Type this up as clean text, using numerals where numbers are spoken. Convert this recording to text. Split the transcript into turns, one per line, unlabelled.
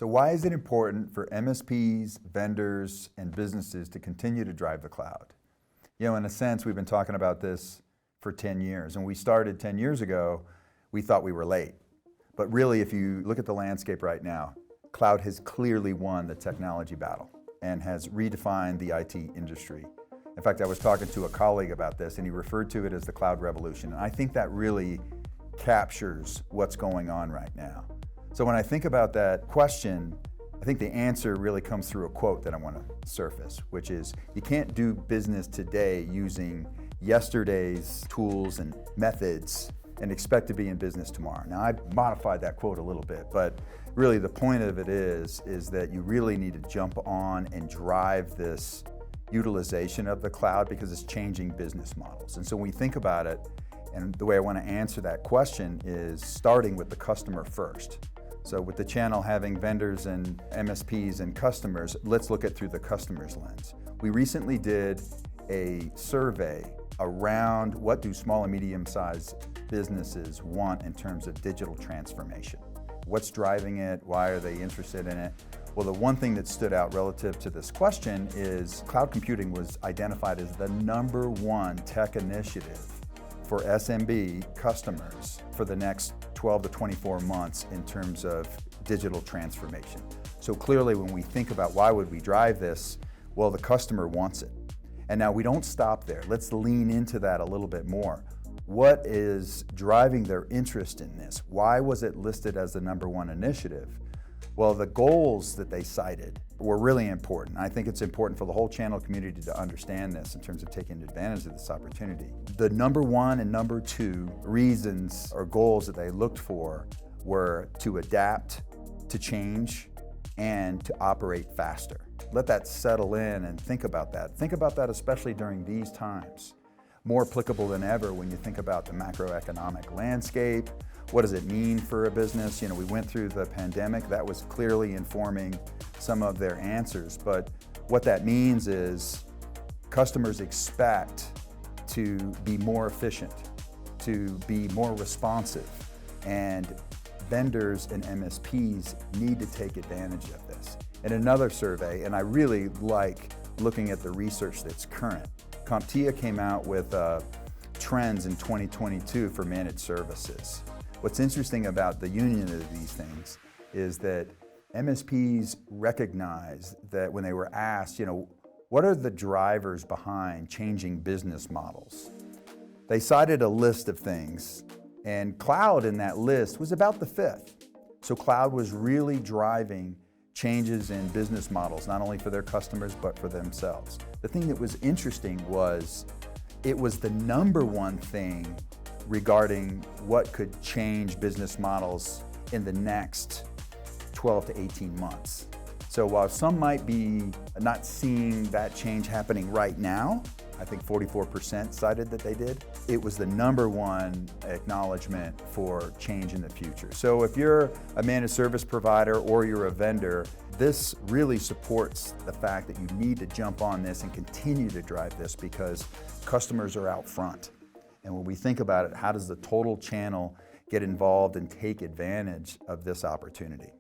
So why is it important for MSPs, vendors, and businesses to continue to drive the cloud? You know, in a sense, we've been talking about this for 10 years. And we started 10 years ago, we thought we were late. But really, if you look at the landscape right now, cloud has clearly won the technology battle and has redefined the IT industry. In fact, I was talking to a colleague about this, and he referred to it as the cloud revolution. And I think that really captures what's going on right now. So when I think about that question, I think the answer really comes through a quote that I want to surface, which is, you can't do business today using yesterday's tools and methods and expect to be in business tomorrow. Now, I modified that quote a little bit, but really the point of it is that you really need to jump on and drive this utilization of the cloud because it's changing business models. And so when we think about it, and the way I want to answer that question is starting with the customer first. So with the channel having vendors and MSPs and customers, let's look at through the customer's lens. We recently did a survey around what do small and medium-sized businesses want in terms of digital transformation. What's driving it? Why are they interested in it? Well, the one thing that stood out relative to this question is cloud computing was identified as the #1 tech initiative for SMB customers for the next 12 to 24 months in terms of digital transformation. So clearly when we think about why would we drive this, well, the customer wants it. And now we don't stop there. Let's lean into that a little bit more. What is driving their interest in this? Why was it listed as the #1 initiative? Well, the goals that they cited were really important. I think it's important for the whole channel community to understand this in terms of taking advantage of this opportunity. The #1 and #2 reasons or goals that they looked for were to adapt, to change, and to operate faster. Let that settle in and think about that. Think about that especially during these times. More applicable than ever when you think about the macroeconomic landscape. What does it mean for a business? You know, we went through the pandemic. That was clearly informing some of their answers. But what that means is customers expect to be more efficient, to be more responsive, and vendors and MSPs need to take advantage of this. In another survey, and I really like looking at the research that's current, CompTIA came out with trends in 2022 for managed services. What's interesting about the union of these things is that MSPs recognize that when they were asked, you know, what are the drivers behind changing business models? They cited a list of things, and cloud in that list was about the 5th. So cloud was really driving changes in business models, not only for their customers, but for themselves. The thing that was interesting was it was the #1 thing regarding what could change business models in the next 12 to 18 months. So while some might be not seeing that change happening right now, I think 44% cited that they did, it was the #1 acknowledgement for change in the future. So if you're a managed service provider or you're a vendor, this really supports the fact that you need to jump on this and continue to drive this because customers are out front. And when we think about it, how does the total channel get involved and take advantage of this opportunity?